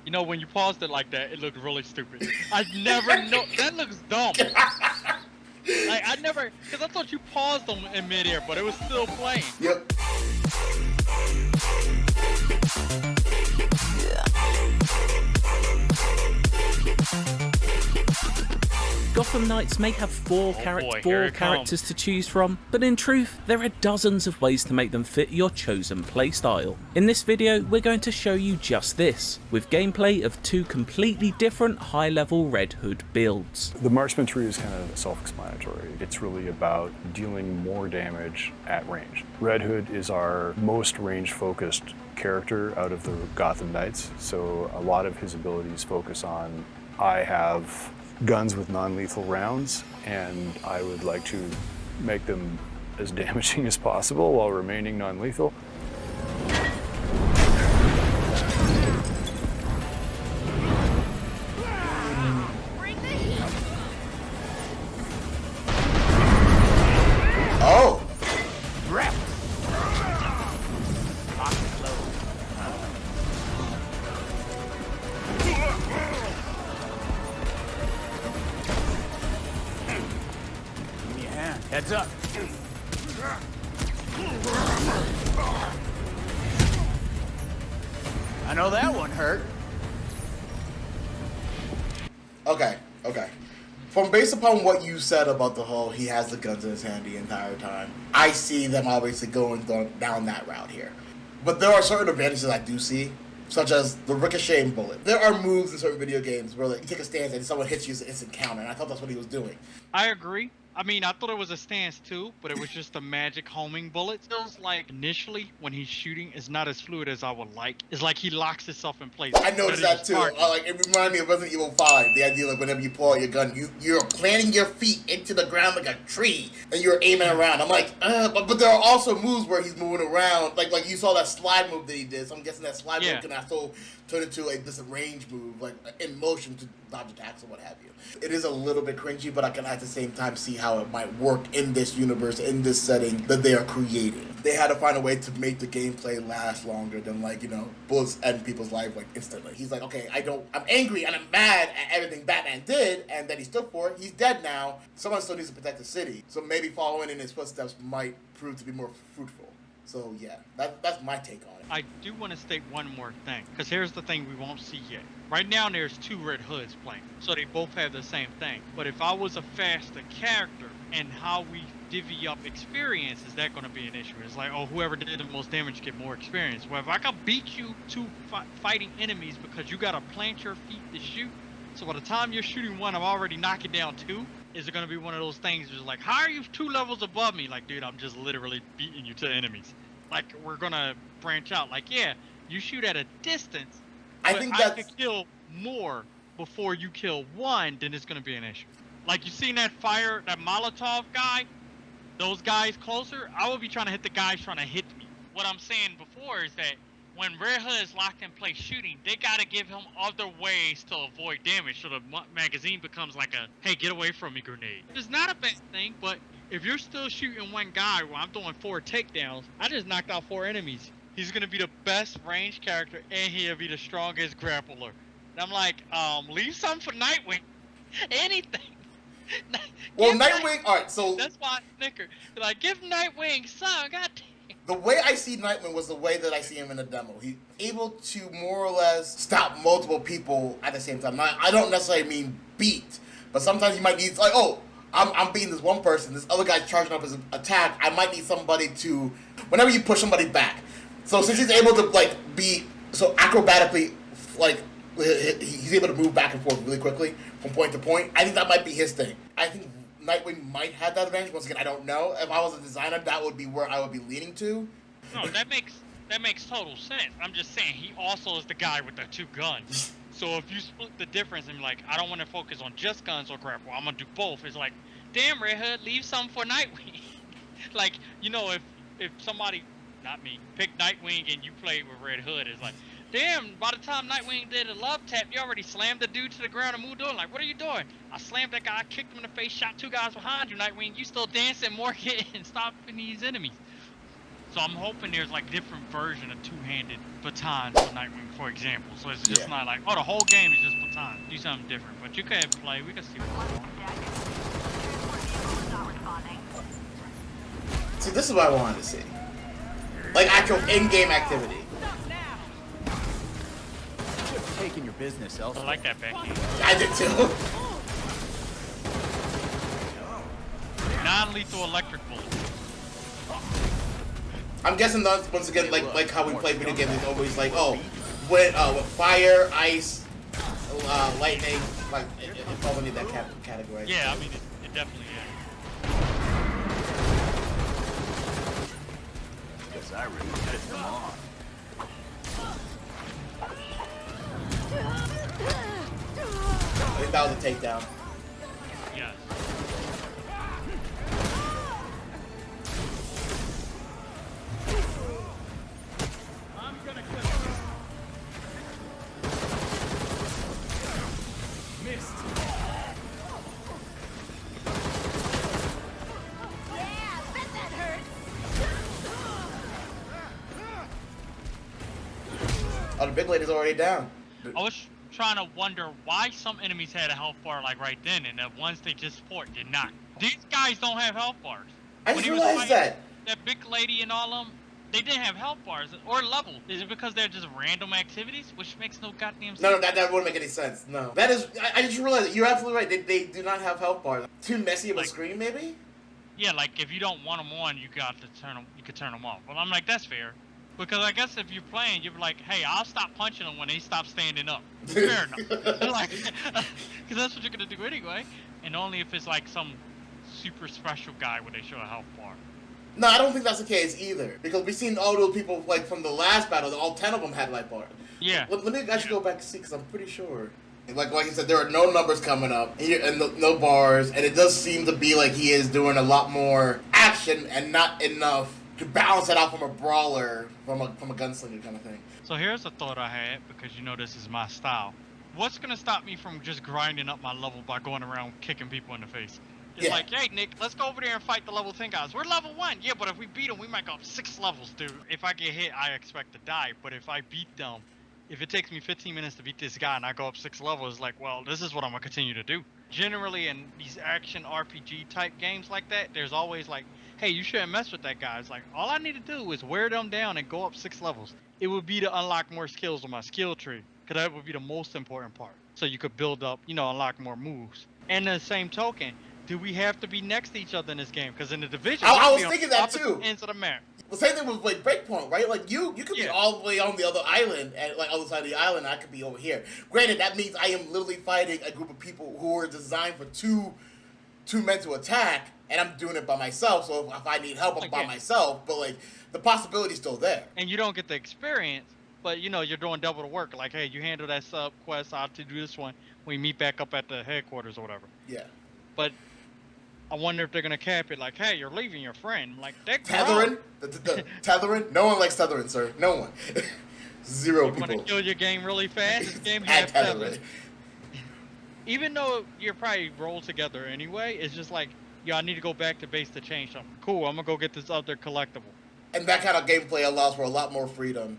You know, when you paused it like that, it looked really stupid. I never know. That looks dumb. Like, I never, because I thought you paused them in midair, but it was still playing. Yep. Gotham Knights may have four characters to choose from, but in truth, there are dozens of ways to make them fit your chosen playstyle. In this video, we're going to show you just this, with gameplay of two completely different high-level Red Hood builds. The Marksman tree is kind of self-explanatory. It's really about dealing more damage at range. Red Hood is our most range-focused character out of the Gotham Knights, so a lot of his abilities focus on, I have guns with non-lethal rounds, and I would like to make them as damaging as possible while remaining non-lethal. Oh! Heads up. I know that one hurt. Okay. From based upon what you said about the whole he has the guns in his hand the entire time, I see them obviously going down that route here. But there are certain advantages I do see, such as the ricocheting bullet. There are moves in certain video games where like, you take a stance and someone hits you as an instant counter, and I thought that's what he was doing. I agree. I mean, I thought it was a stance too, but it was just a magic homing bullet. Feels like initially when he's shooting, it's not as fluid as I would like. It's like he locks itself in place. I noticed that too. Like it reminded me of Resident Evil 5. The idea like whenever you pull out your gun, you're planting your feet into the ground like a tree, and you're aiming around. I'm like, but there are also moves where he's moving around. Like you saw that slide move that he did. So I'm guessing that slide move can also turn into this range move, like in motion to dodge attacks or what have you. It is a little bit cringy, but I can at the same time see how it might work in this universe, in this setting that they are creating. They had to find a way to make the gameplay last longer than bullets end people's life like instantly. He's like, okay, I'm angry and I'm mad at everything Batman did and that he stood for. He's dead now. Someone still needs to protect the city. So maybe following in his footsteps might prove to be more fruitful. So yeah, that's my take on it. I do want to state one more thing, because here's the thing we won't see yet. Right now there's two Red Hoods playing, so they both have the same thing. But if I was a faster character and how we divvy up experience, is that going to be an issue? It's like, oh, whoever did the most damage get more experience. Well, if I can beat you to fighting enemies because you got to plant your feet to shoot, so by the time you're shooting one, I'm already knocking down two. Is it going to be one of those things just like, how are you 2 levels above me? Like, dude, I'm just literally beating you to enemies. Like, we're going to branch out. Like, yeah, you shoot at a distance, I but think I could kill more before you kill one, then it's going to be an issue. Like, you seen that that Molotov guy? Those guys closer? I would be trying to hit the guys trying to hit me. What I'm saying before is that when Red Hood is locked in place shooting, they got to give him other ways to avoid damage, so the magazine becomes like a, hey, get away from me grenade. It's not a bad thing, but if you're still shooting one guy while I'm doing 4 takedowns, I just knocked out 4 enemies. He's going to be the best range character, and he'll be the strongest grappler. And I'm like, leave some for Nightwing. Anything. Well, Nightwing, alright, so that's why I snicker. Like, give Nightwing some, goddamn. The way I see Nightwing was the way that I see him in the demo. He's able to more or less stop multiple people at the same time. Now, I don't necessarily mean beat, but sometimes you might need, like, oh, I'm beating this one person, this other guy's charging up his attack, I might need somebody to, whenever you push somebody back. So since he's able to, like, be so acrobatically, like, he's able to move back and forth really quickly from point to point, I think that might be his thing. I think Nightwing might have that advantage. Once again, I don't know. If I was a designer, that would be where I would be leaning to. No, that makes total sense. I'm just saying, he also is the guy with the 2 guns. So if you split the difference and be like, I don't want to focus on just guns or grapple, I'm going to do both. It's like, damn, Red Hood, leave something for Nightwing. Like, you know, if somebody, not me, pick Nightwing and you play with Red Hood, it's like, damn, by the time Nightwing did a love tap, you already slammed the dude to the ground and moved on. Like, what are you doing? I slammed that guy, kicked him in the face, shot 2 guys behind you, Nightwing. You still dancing, Morgan, and stopping these enemies. So I'm hoping there's like different version of two-handed batons for Nightwing, for example. So it's just not like, oh, the whole game is just baton. Do something different. But you can play. We can see what's going on. See, this is what I wanted to see. Like actual in-game activity. Taking your business elsewhere. I like that backhand. I did too. Non-lethal electric bullet. I'm guessing that once again, like how we play video games, it's always like, oh, with fire, ice, lightning, like it falls under that category. Yeah, I mean it definitely is. Guess I really pissed them off. I think that was a takedown. Yes. I'm gonna kill you. Missed. Yeah, bet that hurts. Oh, the big lady's already down. I was trying to wonder why some enemies had a health bar like right then, and the ones they just fought did not. These guys don't have health bars. I When just he was realized fighting that. that big lady and all them, they didn't have health bars or level. Is it because they're just random activities, which makes no goddamn sense? No, that wouldn't make any sense. No, that is. I just realized that you're absolutely right. They do not have health bars. Too messy of a Like- screen, maybe. Yeah, like if you don't want them on, you got to turn them. You could turn them off. Well, I'm like, that's fair, because I guess if you're playing, you're like, hey, I'll stop punching them when they stop standing up. Fair enough. Like, because that's what you're gonna do anyway, and only if it's like some super special guy where they show a health bar. No, I don't think that's the case either. Because we've seen all those people like from the last battle. All 10 of them had light bars. Yeah. Let me actually go back and see, because I'm pretty sure. Like I said, there are no numbers coming up and no bars, and it does seem to be like he is doing a lot more action and not enough to balance it out from a brawler, from a gunslinger kind of thing. So here's a thought I had, because you know this is my style. What's gonna stop me from just grinding up my level by going around kicking people in the face? It's Yeah. like, hey Nick, let's go over there and fight the level 10 guys. We're level 1, yeah, but if we beat them, we might go up 6 levels, dude. If I get hit, I expect to die, but if I beat them, if it takes me 15 minutes to beat this guy and I go up 6 levels, it's like, well, this is what I'm gonna continue to do. Generally, in these action RPG type games like that, there's always like, hey, you shouldn't mess with that guy. It's like, all I need to do is wear them down and go up 6 levels. It would be to unlock more skills on my skill tree, because that would be the most important part. So you could build up, unlock more moves. And the same token, do we have to be next to each other in this game? Because in the Division, I we could was be on thinking that opposite too. ends of the map. The same thing with like Breakpoint, right? Like you could be Yeah. all the way on the other island, and like other side of the island, I could be over here. Granted, that means I am literally fighting a group of people who are designed for two men to attack, and I'm doing it by myself. So if I need help, I'm by Again. myself. But like the possibility's still there. And you don't get the experience, but you're doing double the work. Like, hey, you handle that sub quest, I'll to do this one. We meet back up at the headquarters or whatever. Yeah. But I wonder if they're gonna cap it like, hey, you're leaving your friend. Like, that Tethering? The tethering? No one likes tethering, sir. No one. Zero You want people. to kill your game really fast? This game Add has tethering. tethering. Even though you're probably roll together anyway, it's just like, yo, I need to go back to base to change something. Cool, I'm gonna go get this other collectible. And that kind of gameplay allows for a lot more freedom.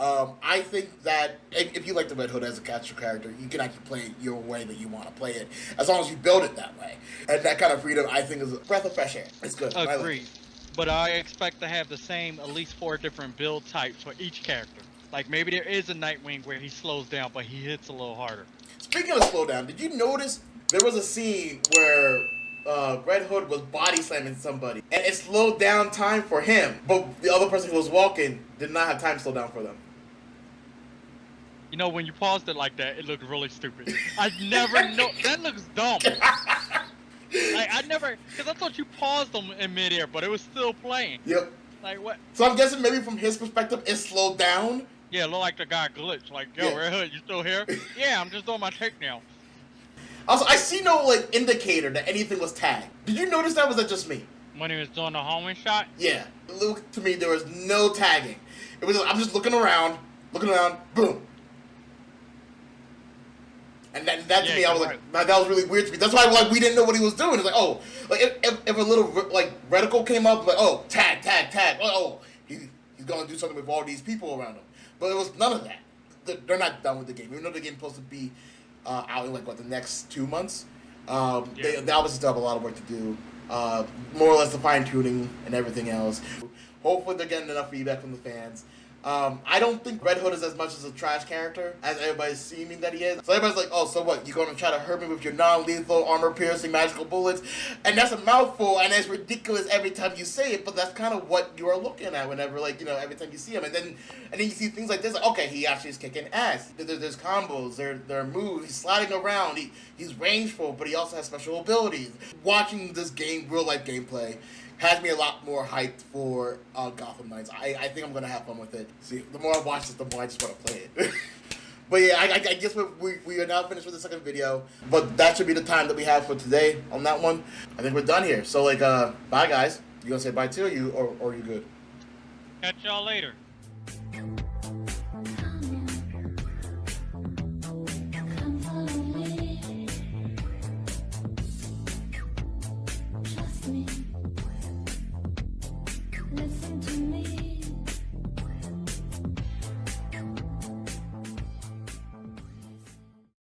I think that if you like the Red Hood as a casual character, you can actually play it your way that you want to play it, as long as you build it that way. And that kind of freedom, I think, is a breath of fresh air. It's good. I like it. Agreed. But I expect to have the same, at least 4 different build types for each character. Like, maybe there is a Nightwing where he slows down, but he hits a little harder. Speaking of slowdown, did you notice there was a scene where Red Hood was body slamming somebody, and it slowed down time for him, but the other person who was walking did not have time to slow down for them. When you paused it like that, it looked really stupid. I never know. That looks dumb. Like, I never, because I thought you paused them in midair, but it was still playing. Yep. Like, what? So I'm guessing maybe from his perspective, it slowed down. Yeah, it looked like the guy glitched. Like, yo, Yeah. Red Hood, you still here? Yeah, I'm just doing my take now. Also, I see no indicator that anything was tagged. Did you notice that? Was that just me? When he was doing the homing shot? Yeah. It looked to me there was no tagging. It was I'm just looking around, boom. And that to Yeah, me, I was you're like, that was really weird to me. That's why we didn't know what he was doing. It's like, oh, like if a little reticle came up, like, oh, tag. Oh, he's gonna do something with all these people around him. But it was none of that. They're not done with the game. Even though the game's supposed to be out in like the next 2 months. They obviously still have a lot of work to do. More or less the fine tuning and everything else. Hopefully they're getting enough feedback from the fans. I don't think Red Hood is as much as a trash character as everybody's seeming that he is. So everybody's like, oh, so what? You're going to try to hurt me with your non-lethal, armor-piercing, magical bullets? And that's a mouthful, and it's ridiculous every time you say it, but that's kind of what you are looking at whenever, like, every time you see him. And then you see things like this, like, okay, he actually is kicking ass. There's combos, there are moves, he's sliding around, he's rangeful, but he also has special abilities. Watching this game, real-life gameplay, has me a lot more hyped for Gotham Knights. I think I'm going to have fun with it. See, the more I watch this, the more I just want to play it. But yeah, I guess we are now finished with the second video. But that should be the time that we have for today on that one. I think we're done here. So, like, bye, guys. You going to say bye too, or you good? Catch y'all later.